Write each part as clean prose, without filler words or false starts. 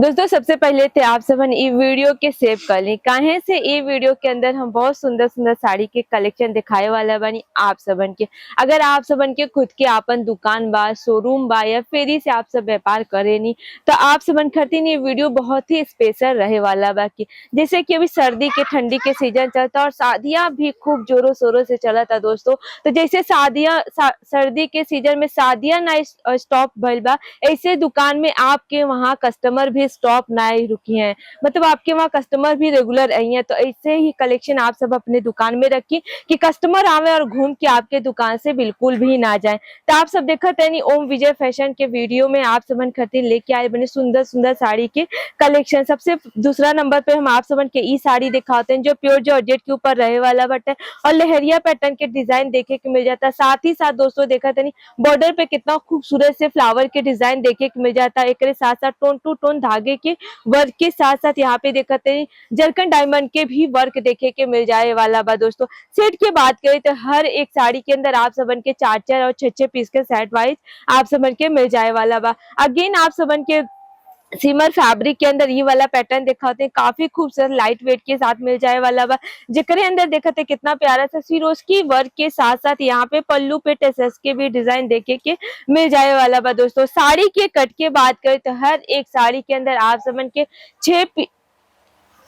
दोस्तों सबसे पहले थे आप सबन ई वीडियो के सेव कर ली काहे से ई वीडियो के अंदर हम बहुत सुंदर सुंदर साड़ी के कलेक्शन दिखाए वाला बनी आप सबन के। अगर आप सबन के खुद के आपन दुकान बा, शोरूम बा या फेरी से आप सब व्यापार करे नी तो आप सबन खातिर ये वीडियो बहुत ही स्पेशल रहे वाला बा की जैसे कि अभी सर्दी के ठंडी के सीजन चलता और शादियां भी खूब जोरों शोरों से चला था दोस्तों। तो जैसे सर्दी के सीजन में शादियां ना स्टॉप भइल बा, ऐसे दुकान में आपके वहाँ कस्टमर भी स्टॉप ना ही रुकी हैं, मतलब आपके वहाँ कस्टमर भी रेगुलर आई हैं। तो ऐसे ही कलेक्शन आप सब अपने दुकान में रखी कि कस्टमर आवे और घूम के आपके दुकान से बिल्कुल भी ना जाए। तो आप सब देखा तनी ओम विजय फैशन के वीडियो में आप सबन खातिर लेके आए बने सुंदर सुंदर साड़ी के कलेक्शन। सबसे दूसरा नंबर पे हम आप सबन के ई साड़ी दिखाते हैं जो प्योर जॉर्जेट के ऊपर रहे वाला बटे और लहरिया पैटर्न के डिजाइन देखे के मिल जाता है। साथ ही साथ दोस्तों देखा तनी बॉर्डर पे कितना खूबसूरत से फ्लावर के डिजाइन देखे के मिल जाता है। एक साथ साथ टोन टू टोन धागे के वर्क के साथ साथ यहाँ पे देखते हैं जरकन डायमंड के भी वर्क देखे के मिल जाए वाला बा दोस्तों। सेट की बात करें तो हर एक साड़ी के अंदर आप सबन के 4-4 और 6-6 पीस के सेट वाइज आप सबन के मिल जाए वाला बा। अगेन आप सबन के सिमर फैब्रिक के अंदर ये वाला पैटर्न दिखाते हैं, काफी खूबसूरत लाइट वेट के साथ मिल जाए वाला बा। जेकरे अंदर देखते कितना प्यारा सा सिरोस्की वर्क के साथ साथ यहाँ पे पल्लू पे टेसस के भी डिजाइन देखे के मिल जाए वाला बा दोस्तों। साड़ी के कट के बात करें तो हर एक साड़ी के अंदर आप समझ के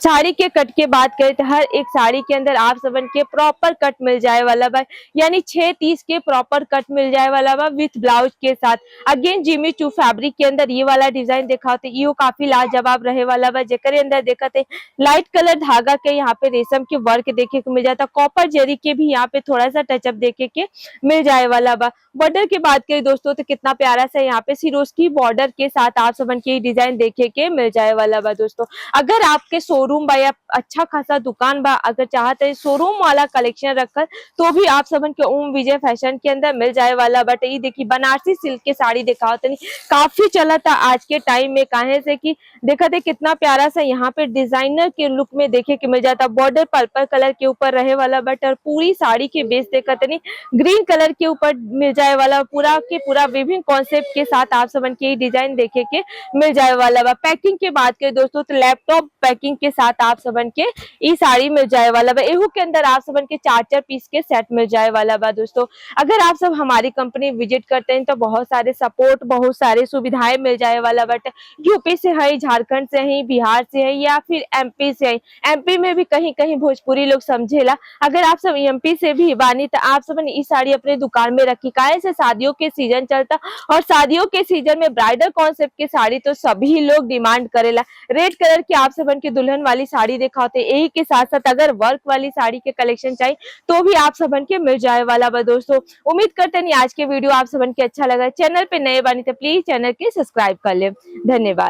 साड़ी के कट के बात करें तो हर एक साड़ी के अंदर आप सबन के प्रॉपर कट मिल जाए वाला बा, यानी 6 30 के प्रॉपर कट मिल जाए वाला बा विथ ब्लाउज के साथ। अगेन जिमी चू फैब्रिक के अंदर ये वाला डिजाइन दिखाते यो काफी लाजवाब रहे वाला बा। जेकरे अंदर देखते लाइट कलर धागा के यहाँ पे रेशम के वर्क देखे को मिल जाता, कॉपर जरी के भी यहाँ पे थोड़ा सा टचअप देखे के मिल जाए वाला बा। बॉर्डर की बात करें दोस्तों तो कितना प्यारा सा यहाँ पे सिरोस्की बॉर्डर के साथ आप सबन के डिजाइन देखे के मिल जाए वाला बा दोस्तों। अगर आपके शोरूम बा या अच्छा खासा दुकान बा, अगर चाहते हैं शोरूम वाला कलेक्शन रखकर तो भी आप सबन के ओम विजय फैशन के अंदर मिल जाए वाला। बट ये देखिए बनारसी सिल्क के साड़ी दिखाओ तनी काफी चला था आज के टाइम में, काहे से कि देखा थे कितना प्यारा सा यहाँ पे डिजाइनर के लुक में देखे के मिल जाता। बॉर्डर पर्पल कलर के ऊपर रहे वाला बट और पूरी साड़ी के बेस देखा तनी ग्रीन कलर के ऊपर मिल जाए वाला, पूरा के पूरा विभिन्न कॉन्सेप्ट के साथ आप सबन के डिजाइन देखे के मिल जाए वाला बा। पैकिंग की बात करें दोस्तों तो लैपटॉप पैकिंग के साथ आप सबन के ई साड़ी मिल जाए वाला बा। एहू के अंदर आप सबन के 4-4 पीस के सेट मिल जाए वाला बा दोस्तों। अगर आप सब हमारी कंपनी विजिट करते हैं तो बहुत सारे सपोर्ट, बहुत सारे सुविधाएं मिल जाए वाला बट यूपी से है, झारखंड से है, बिहार से है या फिर एमपी से है। एमपी में भी कहीं कहीं भोजपुरी लोग समझेला। अगर आप सब एमपी से भी बानी तो आप सबन ई साड़ी अपने दुकान में रखी, काहे से शादियों के सीजन चलता और शादियों के सीजन में ब्राइडल कॉन्सेप्ट की साड़ी तो सभी लोग डिमांड करेला। रेड कलर की आप सबन की दुल्हन वाली साड़ी दिखाते, यही के साथ साथ अगर वर्क वाली साड़ी के कलेक्शन चाहिए तो भी आप सबन के मिल जाए वाला बा दोस्तों। उम्मीद करते हैं आज के वीडियो आप सबन के अच्छा लगा। चैनल पे नए बानी तो प्लीज चैनल के सब्सक्राइब कर ले। धन्यवाद।